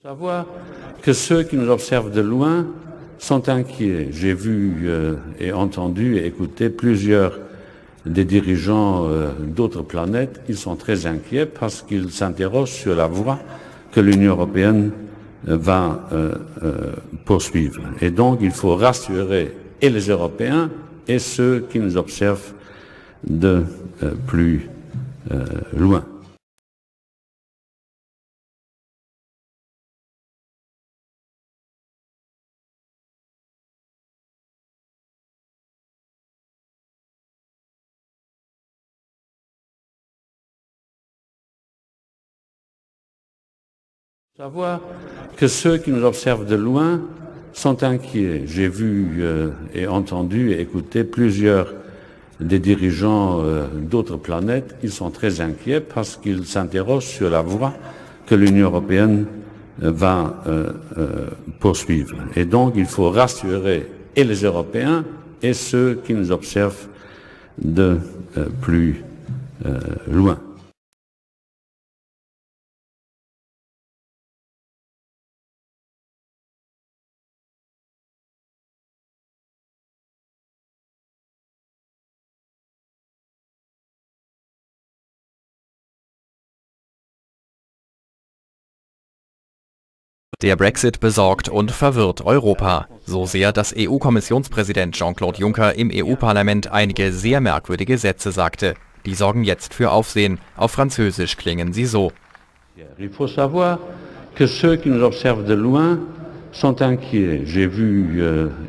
Savoir que ceux qui nous observent de loin sont inquiets. J'ai vu et entendu et écouté plusieurs des dirigeants d'autres planètes. Ils sont très inquiets parce qu'ils s'interrogent sur la voie que l'Union européenne va poursuivre. Et donc il faut rassurer et les Européens et ceux qui nous observent de plus loin. Savoir que ceux qui nous observent de loin sont inquiets. J'ai vu et entendu et écouté plusieurs des dirigeants d'autres planètes. Ils sont très inquiets parce qu'ils s'interrogent sur la voie que l'Union européenne va poursuivre. Et donc il faut rassurer et les Européens et ceux qui nous observent de plus loin. Der Brexit besorgt und verwirrt Europa. So sehr, dass EU-Kommissionspräsident Jean-Claude Juncker im EU-Parlament einige sehr merkwürdige Sätze sagte. Die sorgen jetzt für Aufsehen. Auf Französisch klingen sie so. Il faut savoir que ceux qui nous observent de loin sont inquiets. J'ai vu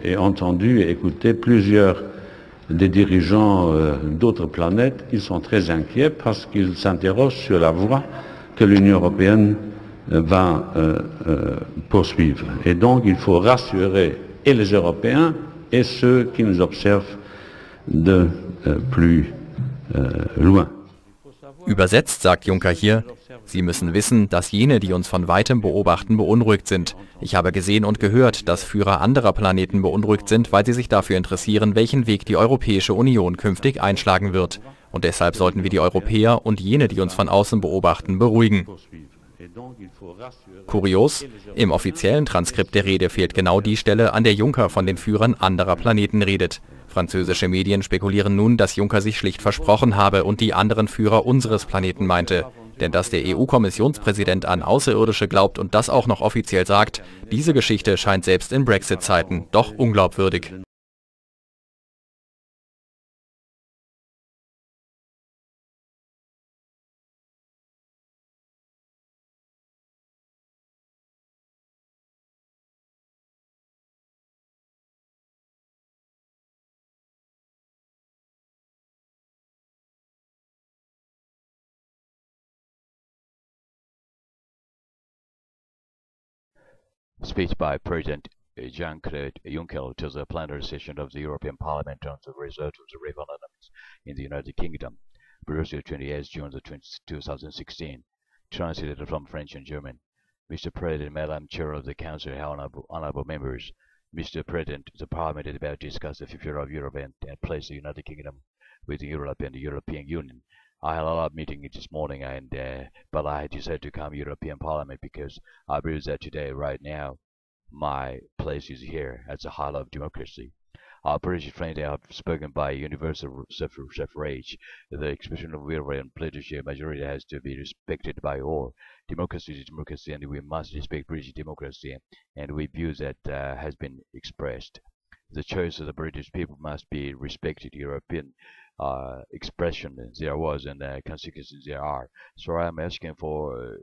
et entendu et écouté plusieurs des dirigeants d'autres planètes. Ils sont très inquiets parce qu'ils s'interrogent sur la voie que l'Union européenne va poursuivre. Et donc il faut rassurer et les Européens et ceux qui nous observent de plus loin. Übersetzt sagt Juncker hier: Sie müssen wissen, dass jene, die uns von weitem beobachten, beunruhigt sind. Ich habe gesehen und gehört, dass Führer anderer Planeten beunruhigt sind, weil sie sich dafür interessieren, welchen Weg die Europäische Union künftig einschlagen wird. Und deshalb sollten wir die Europäer und jene, die uns von außen beobachten, beruhigen. Kurios: Im offiziellen Transkript der Rede fehlt genau die Stelle, an der Juncker von den Führern anderer Planeten redet. Französische Medien spekulieren nun, dass Juncker sich schlicht versprochen habe und die anderen Führer unseres Planeten meinte. Denn dass der EU-Kommissionspräsident an Außerirdische glaubt und das auch noch offiziell sagt, diese Geschichte scheint selbst in Brexit-Zeiten doch unglaubwürdig. Speech by President Jean-Claude Juncker to the plenary session of the European Parliament on the result of the referendums in the United Kingdom, Brussels, 28 June 2016, translated from French and German. Mr. President, Madam Chair of the Council, honorable members, Mr. President, the Parliament is about to discuss the future of Europe and place the United Kingdom within Europe and the European Union. I had a lot of meetings this morning, but I decided to come to European Parliament because I believe that today, right now, my place is here as a heart of democracy. Our British friends have spoken by universal suffrage. The expression of will and political majority has to be respected by all. Democracy is democracy, and we must respect British democracy, and we view that has been expressed. The choice of the British people must be respected. European expression there was and consequences there are. So I'm asking for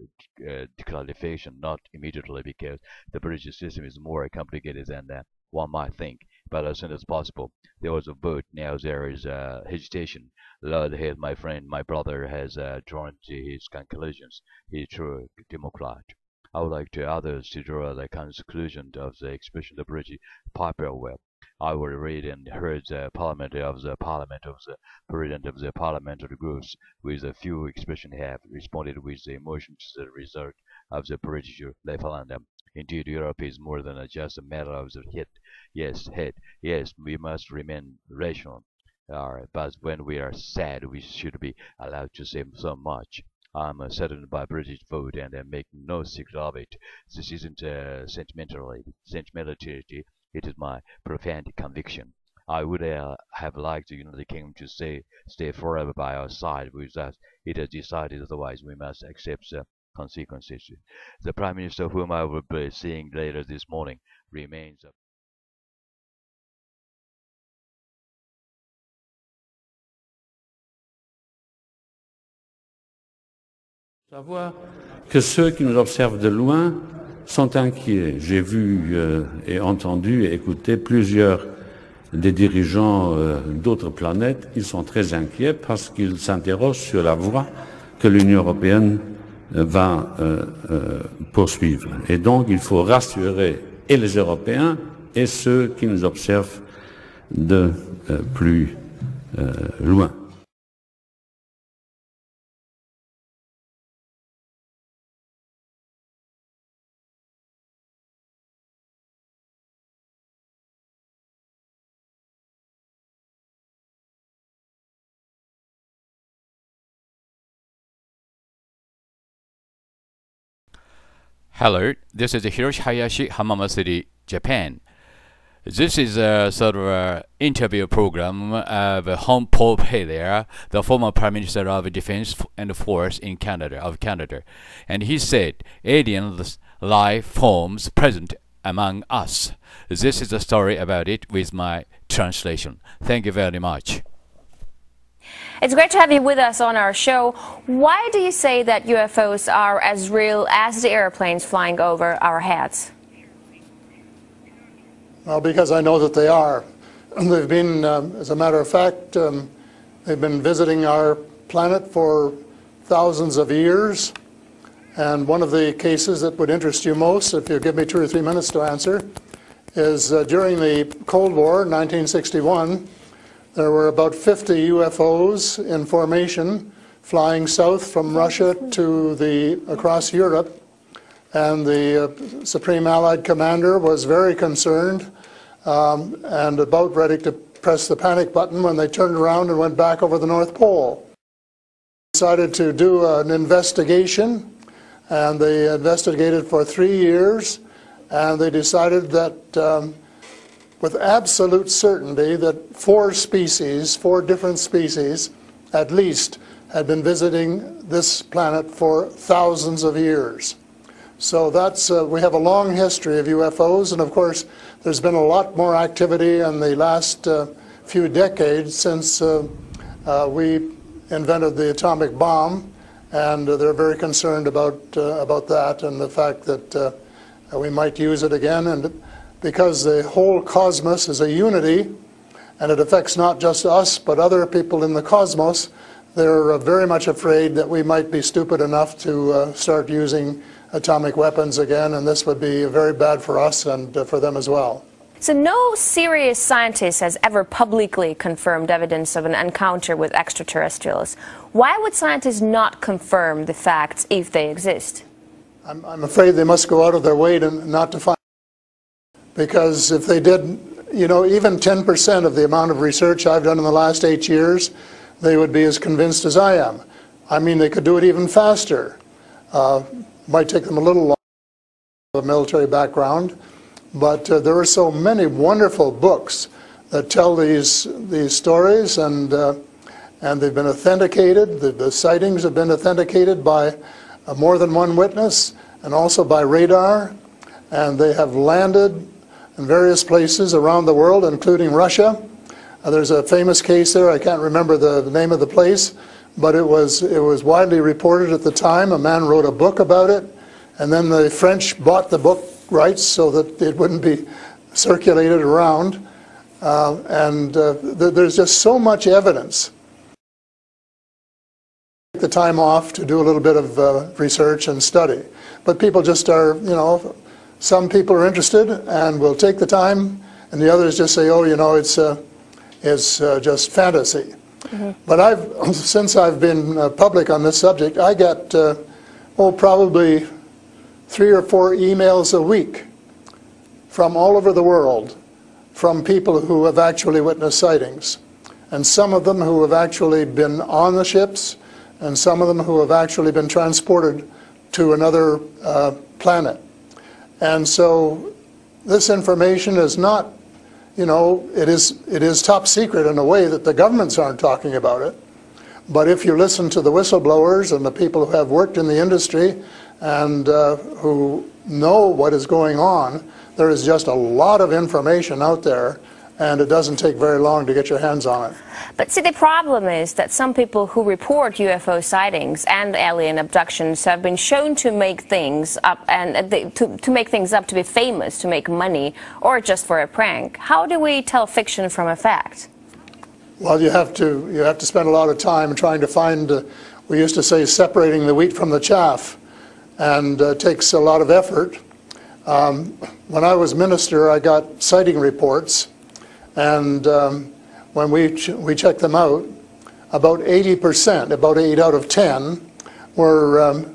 clarification, not immediately, because the British system is more complicated than one might think. But as soon as possible, there was a vote. Now there is hesitation. Lord Head, my friend, my brother, has drawn to his conclusions. He's a true Democrat. I would like to others to draw the conclusion of the expression of the British popular will. I will read and heard the President of the parliamentary groups with a few expressions have responded with the emotion to the result of the British referendum. Indeed, Europe is more than just a matter of the head. Yes, we must remain rational. But when we are sad, we should be allowed to say so much. I'm saddened by British vote and make no secret of it. This isn't sentimentality. It is my profound conviction. I would have liked the United Kingdom to stay forever by our side. With us, it has decided otherwise. We must accept the consequences. The Prime Minister, whom I will be seeing later this morning, remains. Savoir que ceux qui nous observent de loin sont inquiets. J'ai vu et entendu et écouté plusieurs des dirigeants d'autres planètes qui sont très inquiets parce qu'ils s'interrogent sur la voie que l'Union européenne va poursuivre. Et donc il faut rassurer et les Européens et ceux qui nous observent de plus loin. Hello, this is Hiroshi Hayashi, Hamama City, Japan. This is a sort of a interview program of Home Pope Hilaire, the former Prime Minister of Defense and Force in Canada, and he said, alien life forms present among us. This is the story about it with my translation. Thank you very much. It's great to have you with us on our show. Why do you say that UFOs are as real as the airplanes flying over our heads? Well, because I know that they are. They've been, as a matter of fact, they've been visiting our planet for thousands of years. And one of the cases that would interest you most, if you give me 2 or 3 minutes to answer, is during the Cold War, 1961, there were about 50 UFOs in formation flying south from Russia to across Europe. And the Supreme Allied Commander was very concerned and about ready to press the panic button when they turned around and went back over the North Pole. They decided to do an investigation, and they investigated for 3 years, and they decided that with absolute certainty that 4 different species at least, had been visiting this planet for thousands of years. So that's, we have a long history of UFOs, and of course there's been a lot more activity in the last few decades since we invented the atomic bomb, and they're very concerned about that and the fact that we might use it again. And because the whole cosmos is a unity, and it affects not just us, but other people in the cosmos, they're very much afraid that we might be stupid enough to start using atomic weapons again, and this would be very bad for us and for them as well. So no serious scientist has ever publicly confirmed evidence of an encounter with extraterrestrials. Why would scientists not confirm the facts if they exist? I'm afraid they must go out of their way not to find. Because if they did, you know, even 10% of the amount of research I've done in the last 8 years, they would be as convinced as I am. I mean, they could do it even faster. Might take them a little longer, a military background, but there are so many wonderful books that tell these stories, and they've been authenticated. The sightings have been authenticated by more than one witness, and also by radar, and they have landed in various places around the world, including Russia. There's a famous case there. I can't remember the name of the place, but it was widely reported at the time. A man wrote a book about it, and then the French bought the book rights so that it wouldn't be circulated around. There's just so much evidence. Take the time off to do a little bit of research and study, but people just are, you know, some people are interested and will take the time, and the others just say, oh, you know, it's just fantasy. Mm-hmm. But since I've been public on this subject, I get, probably 3 or 4 emails a week from all over the world from people who have actually witnessed sightings. And some of them who have actually been on the ships, and some of them who have actually been transported to another planet. And so this information is not, you know, it is top secret in a way that the governments aren't talking about it. But if you listen to the whistleblowers and the people who have worked in the industry and who know what is going on, there is just a lot of information out there, and it doesn't take very long to get your hands on it. But see, the problem is that some people who report UFO sightings and alien abductions have been shown to make things up, and to make things up to be famous, to make money, or just for a prank. How do we tell fiction from a fact? Well, you have to spend a lot of time trying to find, we used to say, separating the wheat from the chaff, and it takes a lot of effort. When I was minister, I got sighting reports, and when we checked them out, about 80%, about 8 out of 10, were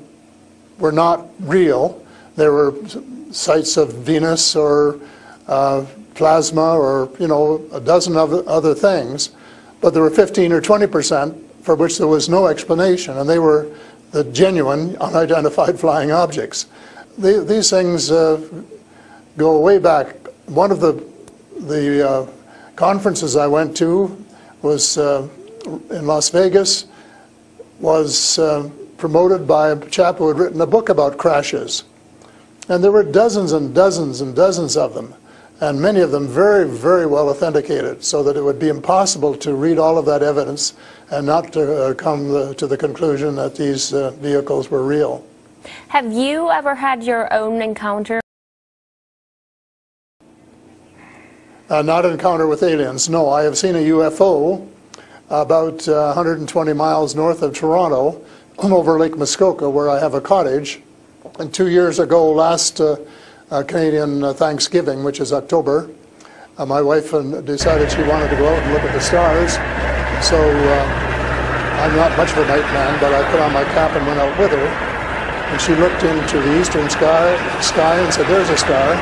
not real. There were sights of Venus or plasma or, you know, a dozen other things, but there were 15 or 20% for which there was no explanation, and they were the genuine unidentified flying objects. These things go way back. One of the conferences I went to was in Las Vegas, was promoted by a chap who had written a book about crashes. And there were dozens and dozens and dozens of them, and many of them very, very well authenticated, so that it would be impossible to read all of that evidence and not to come to the conclusion that these vehicles were real. Have you ever had your own encounter? Not an encounter with aliens, no. I have seen a UFO about 120 miles north of Toronto over Lake Muskoka, where I have a cottage. And 2 years ago, last Canadian Thanksgiving, which is October, my wife decided she wanted to go out and look at the stars. So I'm not much of a night man, but I put on my cap and went out with her. And she looked into the eastern sky and said, "There's a star."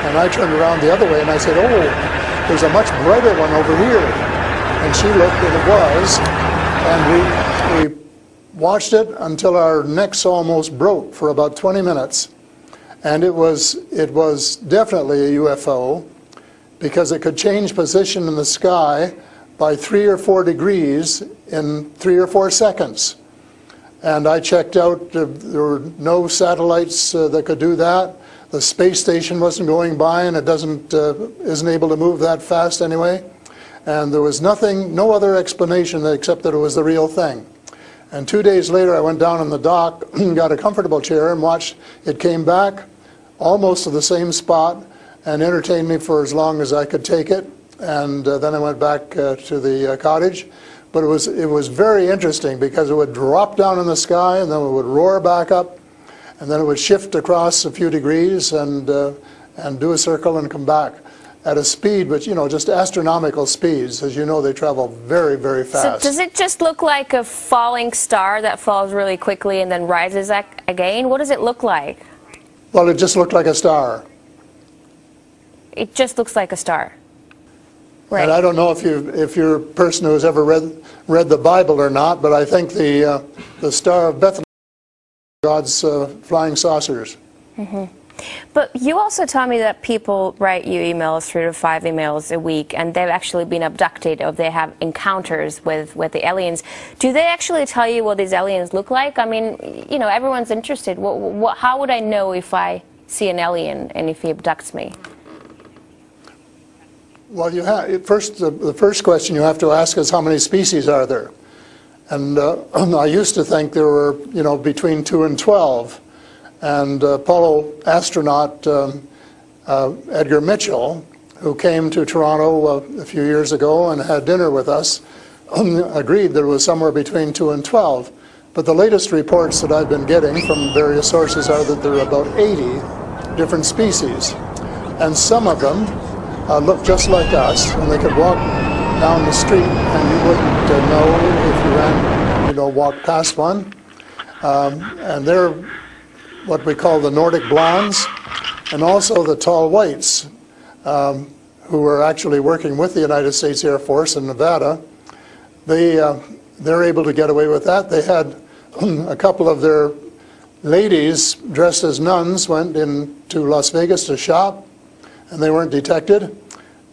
And I turned around the other way and I said, "Oh, there's a much brighter one over here." And she looked, and it was. And we watched it until our necks almost broke for about 20 minutes. And it was definitely a UFO, because it could change position in the sky by 3 or 4 degrees in 3 or 4 seconds. And I checked out, there were no satellites that could do that. The space station wasn't going by, and it isn't able to move that fast anyway. And there was nothing, no other explanation except that it was the real thing. And 2 days later, I went down on the dock, got a comfortable chair, and watched it came back almost to the same spot and entertained me for as long as I could take it. And then I went back to the cottage. But it was very interesting, because it would drop down in the sky, and then it would roar back up, and then it would shift across a few degrees and do a circle and come back at a speed, but, you know, just astronomical speeds. As you know, they travel very, very fast. So does it just look like a falling star that falls really quickly and then rises again? What does it look like? Well, it just looked like a star. It just looks like a star. Right. And I don't know if you're a person who has ever read the Bible or not, but I think the Star of Bethlehem, God's flying saucers. Mm-hmm. But you also tell me that people write you emails, 3 to 5 emails a week, and they've actually been abducted, or they have encounters with the aliens. Do they actually tell you what these aliens look like? I mean, you know, everyone's interested. How would I know if I see an alien and if he abducts me? Well, the first question you have to ask is, how many species are there? And I used to think there were, you know, between 2 and 12. And Apollo astronaut Edgar Mitchell, who came to Toronto a few years ago and had dinner with us, agreed there was somewhere between 2 and 12. But the latest reports that I've been getting from various sources are that there are about 80 different species. And some of them look just like us, and they could walk down the street and you wouldn't know if you ran, you know, walked past one. And they're what we call the Nordic blondes, and also the tall whites, who were actually working with the United States Air Force in Nevada. They they're able to get away with that. They had a couple of their ladies dressed as nuns went into Las Vegas to shop, and they weren't detected.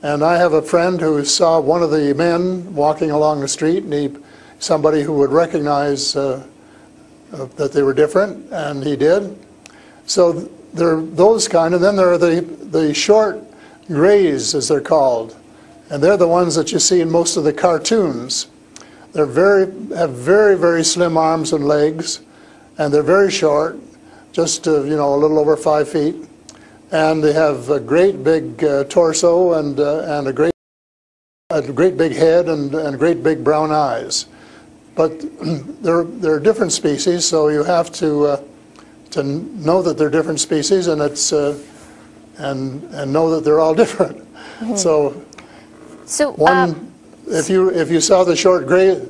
And I have a friend who saw one of the men walking along the street, and somebody who would recognize that they were different, and he did. So there are those kind, and then there are the short grays, as they're called, and they're the ones that you see in most of the cartoons. They're have very, very slim arms and legs, and they're very short, just a little over 5 feet, and they have a great big torso and a great big head and great big brown eyes. But they're different species, so you have to know that they're different species, and it's and know that they're all different. Mm-hmm. So one, if you saw the short gray.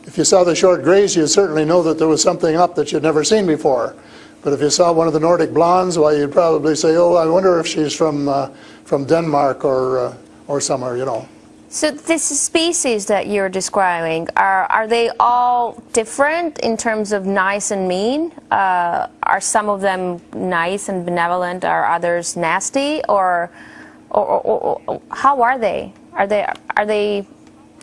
If you saw the short grays, you'd certainly know that there was something up that you'd never seen before. But if you saw one of the Nordic blondes, well, you'd probably say, "Oh, I wonder if she's from Denmark or somewhere," So this species that you're describing, are they all different in terms of nice and mean? Are some of them nice and benevolent? Are others nasty? Or how are they? Are they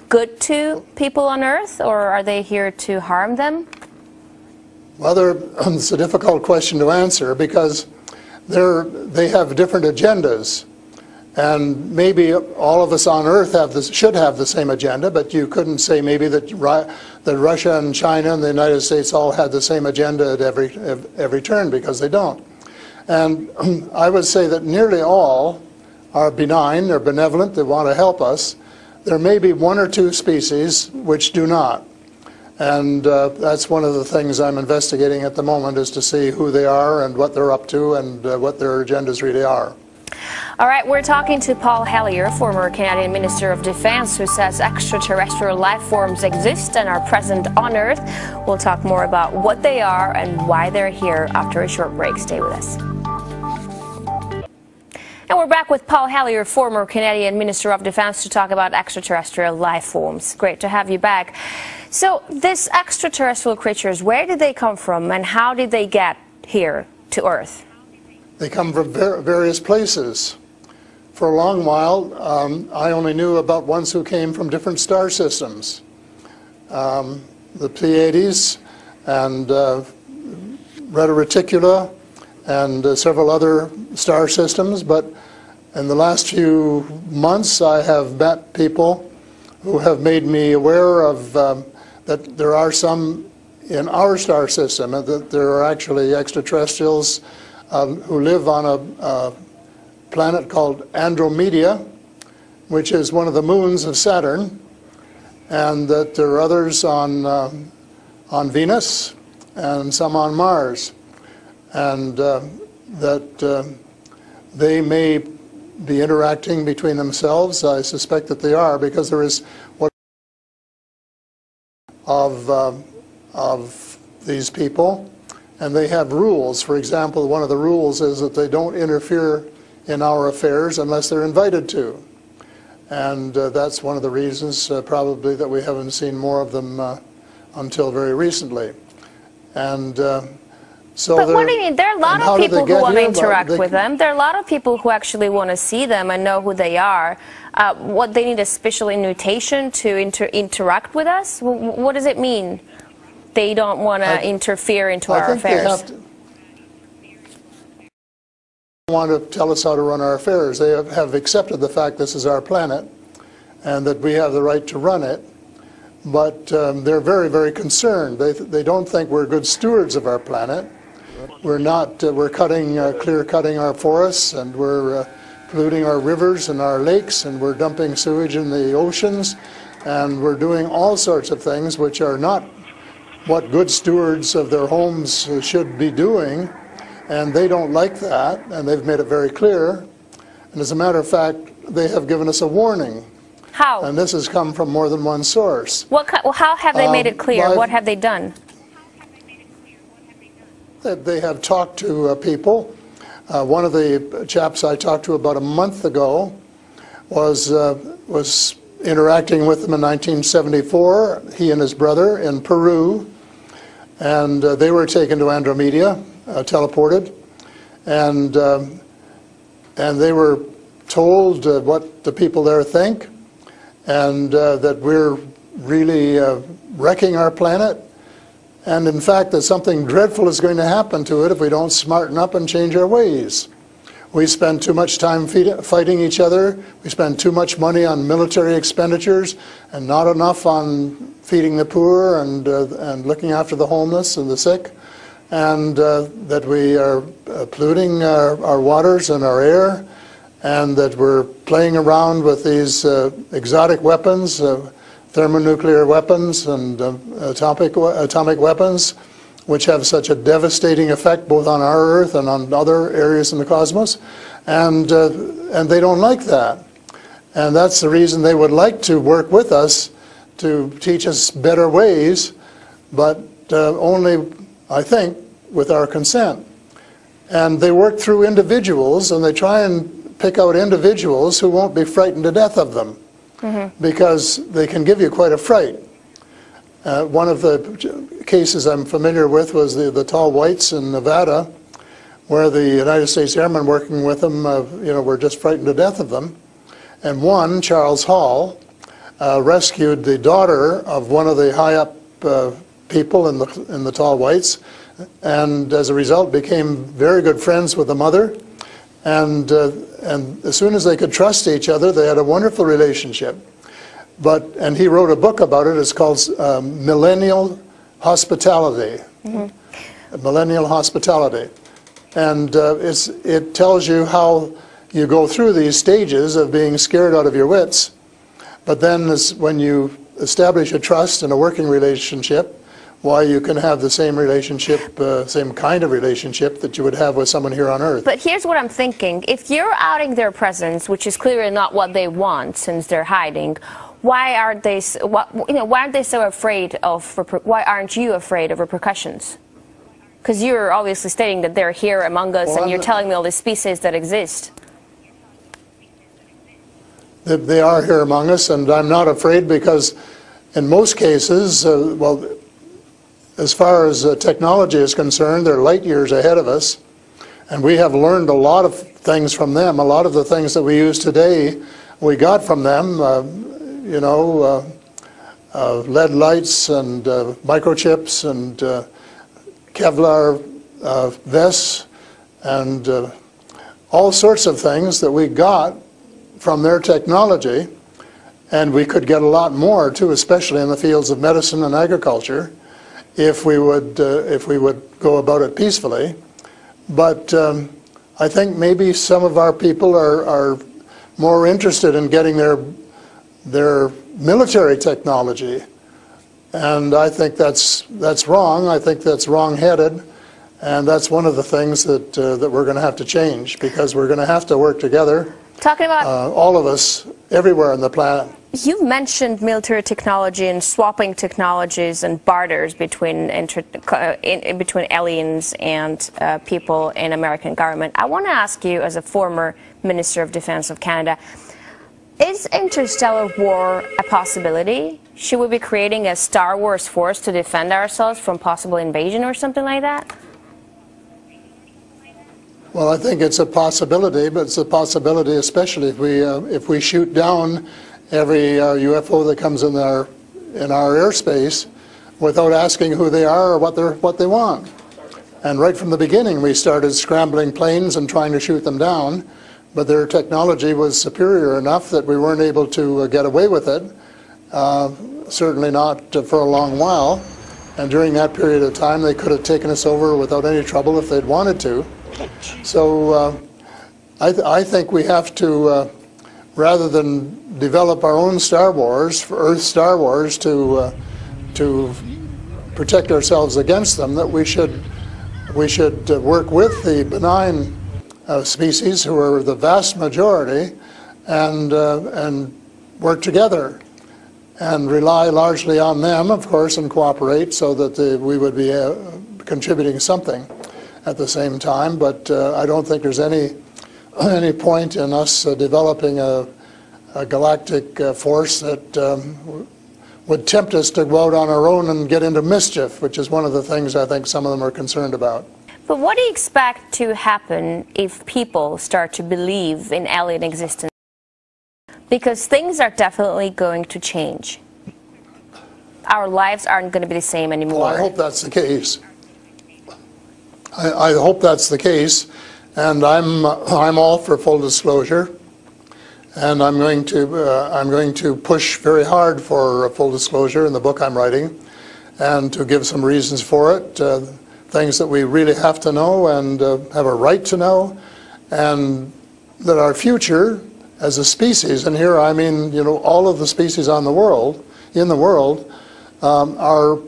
good to people on Earth, or are they here to harm them? Well, it's a difficult question to answer because they have different agendas, and maybe all of us on Earth should have the same agenda, but you couldn't say maybe that Russia and China and the United States all had the same agenda at every turn, because they don't. And I would say that nearly all are benign, they're benevolent, they want to help us. There may be one or two species which do not, and that's one of the things I'm investigating at the moment, is to see who they are and what they're up to and what their agendas really are. All right, we're talking to Paul Hellyer, former Canadian Minister of Defense, who says extraterrestrial life forms exist and are present on Earth. We'll talk more about what they are and why they're here after a short break. Stay with us. And we're back with Paul Hellyer, former Canadian Minister of Defense, to talk about extraterrestrial life forms. Great to have you back. So these extraterrestrial creatures, where did they come from and how did they get here to Earth? They come from various places. For a long while, I only knew about ones who came from different star systems. The Pleiades and Reta Reticula and several other star systems, but in the last few months I have met people who have made me aware of that there are some in our star system, and that there are actually extraterrestrials who live on a planet called Andromeda, which is one of the moons of Saturn, and that there are others on Venus and some on Mars, and that they may be interacting between themselves. I suspect that they are, because there is what of these people, and they have rules. For example, one of the rules is that they don't interfere in our affairs unless they're invited to, and that's one of the reasons probably that we haven't seen more of them until very recently. And so but what do you mean? There are a lot of people who want to interact with them. There are a lot of people who actually want to see them and know who they are. What, they need a special invitation to interact with us? What does it mean? They don't want to interfere into our affairs. They want to tell us how to run our affairs. They have accepted the fact this is our planet and that we have the right to run it. But they're very, very concerned. They don't think we're good stewards of our planet. We're not. We're clear-cutting our forests, and we're polluting our rivers and our lakes, and we're dumping sewage in the oceans, and we're doing all sorts of things which are not what good stewards of their homes should be doing, and they don't like that, and they've made it very clear. And as a matter of fact, they have given us a warning. How? And this has come from more than one source. How have they made it clear? What have they done? They have talked to people. One of the chaps I talked to about a month ago was interacting with them in 1974, he and his brother in Peru, and they were taken to Andromeda, teleported, and they were told what the people there think, and that we're really wrecking our planet, and in fact that something dreadful is going to happen to it if we don't smarten up and change our ways. We spend too much time fighting each other. We spend too much money on military expenditures and not enough on feeding the poor and looking after the homeless and the sick, and that we are polluting our waters and our air, and that we're playing around with these exotic weapons, thermonuclear weapons and atomic weapons, which have such a devastating effect both on our Earth and on other areas in the cosmos, and they don't like that. And that's the reason they would like to work with us to teach us better ways, but only, I think, with our consent. And they work through individuals, and they try and pick out individuals who won't be frightened to death of them, because they can give you quite a fright. One of the cases I'm familiar with was the tall whites in Nevada, where the United States airmen working with them, were just frightened to death of them. And one, Charles Hall, rescued the daughter of one of the high-up people in the tall whites, and as a result became very good friends with the mother. And as soon as they could trust each other, they had a wonderful relationship. And he wrote a book about it. It's called Millennial Hospitality. Millennial Hospitality. And it tells you how you go through these stages of being scared out of your wits. But then when you establish a trust and a working relationship, why you can have the same relationship, same kind of relationship that you would have with someone here on Earth. But here's what I'm thinking. If you're outing their presence, which is clearly not what they want since they're hiding, why aren't they so afraid of, why aren't you afraid of repercussions? Because you're obviously stating that they're here among us, and you're telling me all these species that exist. They are here among us, and I'm not afraid because in most cases, as far as technology is concerned, they're light years ahead of us, and we have learned a lot of things from them. A lot of the things that we use today, we got from them, lead lights and microchips and Kevlar vests and all sorts of things that we got from their technology, and we could get a lot more too, especially in the fields of medicine and agriculture, if we would go about it peacefully. But I think maybe some of our people are more interested in getting their military technology, and I think that's wrong. I think that's wrong-headed, and that's one of the things that we're going to have to change, because we're going to have to work together. Talking about all of us, everywhere on the planet. You mentioned military technology and swapping technologies and barters between aliens and people in American government. I want to ask you, as a former Minister of Defense of Canada, is interstellar war a possibility? Should we be creating a Star Wars force to defend ourselves from possible invasion or something like that? Well, I think it's a possibility, but it's a possibility especially if we shoot down every UFO that comes in our airspace without asking who they are or what they want. And right from the beginning, we started scrambling planes and trying to shoot them down, but their technology was superior enough that we weren't able to get away with it. Certainly not for a long while. And during that period of time, they could have taken us over without any trouble if they'd wanted to. So I think we have to, rather than develop our own Star Wars, Earth Star Wars, to protect ourselves against them, that we should work with the benign species, who are the vast majority, and work together and rely largely on them, of course, and cooperate so that we would be contributing something at the same time. But I don't think there's any point in us developing a galactic force that would tempt us to go out on our own and get into mischief, which is one of the things I think some of them are concerned about. But what do you expect to happen if people start to believe in alien existence? Because things are definitely going to change. Our lives aren't going to be the same anymore. Well, I hope that's the case. I hope that's the case, and I'm all for full disclosure, and I'm going to push very hard for full disclosure in the book I'm writing, and to give some reasons for it, things that we really have to know and have a right to know, and that our future as a species, and here I mean, you know, all of the species in the world, are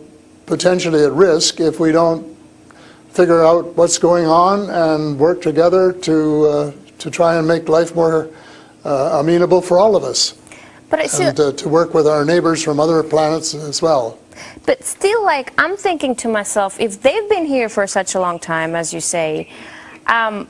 potentially at risk if we don't figure out what's going on and work together to try and make life more amenable for all of us. But it's and to work with our neighbors from other planets as well. But still, like, I'm thinking to myself, if they've been here for such a long time, as you say, and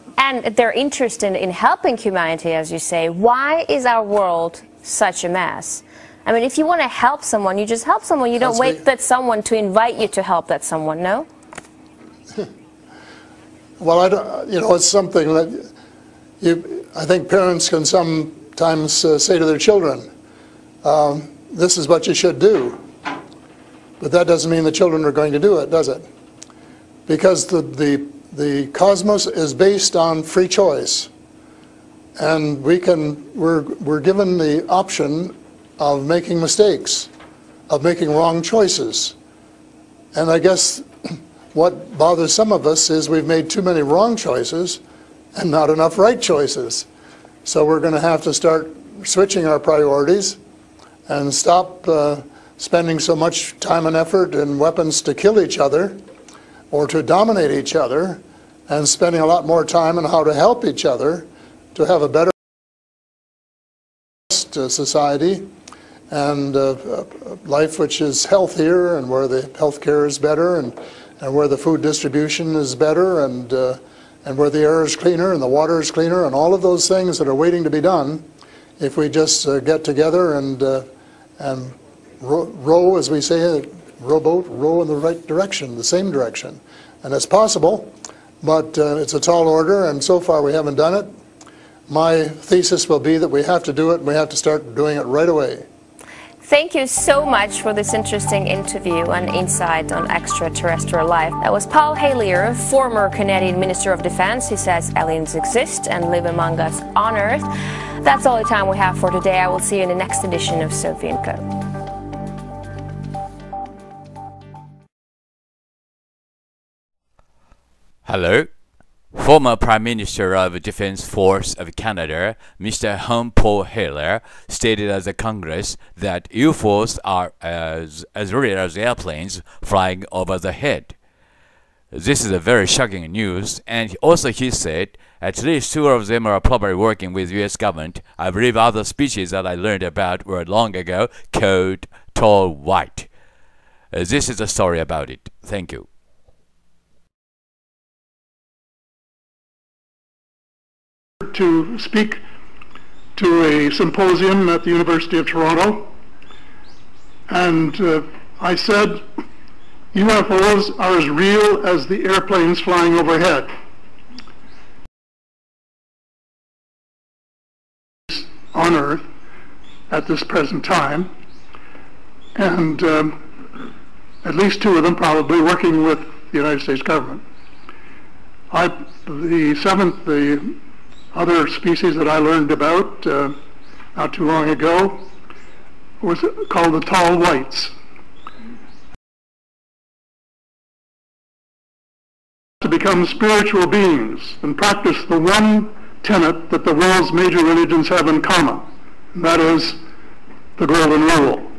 they're interested in helping humanity, as you say, why is our world such a mess? I mean, if you want to help someone, you just help someone. You don't wait for someone to invite you to help that someone, no? Well, I don't, you know, it's something that I think parents can sometimes say to their children, this is what you should do. But that doesn't mean the children are going to do it, does it? Because the cosmos is based on free choice. And we're given the option of making mistakes, of making wrong choices. And I guess what bothers some of us is we've made too many wrong choices and not enough right choices. So we're going to have to start switching our priorities and stop spending so much time and effort and weapons to kill each other or to dominate each other, and spending a lot more time on how to help each other to have a better society and life which is healthier, and where the health care is better, and where the food distribution is better, and where the air is cleaner and the water is cleaner, and all of those things that are waiting to be done if we just get together and row, as we say, rowboat, row in the right direction, the same direction. And it's possible, but it's a tall order, and so far we haven't done it. My thesis will be that we have to do it, and we have to start doing it right away. Thank you so much for this interesting interview and insight on extraterrestrial life. That was Paul Heylier, former Canadian Minister of Defense. He says aliens exist and live among us on Earth. That's all the time we have for today. I will see you in the next edition of Sophie & Co. Hello. Former Prime Minister of the Defense Force of Canada, Mr. Paul Heylier, stated at the Congress that UFOs are as real as airplanes flying over the head. This is a very shocking news, and also he said at least 2 of them are probably working with US government. I believe other species that I learned about were long ago called tall white. This is the story about it. Thank you. To speak to a symposium at the University of Toronto, and I said UFOs are as real as the airplanes flying overhead. On Earth at this present time, and at least 2 of them probably working with the United States government. The other species that I learned about not too long ago was called the tall whites. To become spiritual beings and practice the one tenet that the world's major religions have in common, and that is the Golden Rule.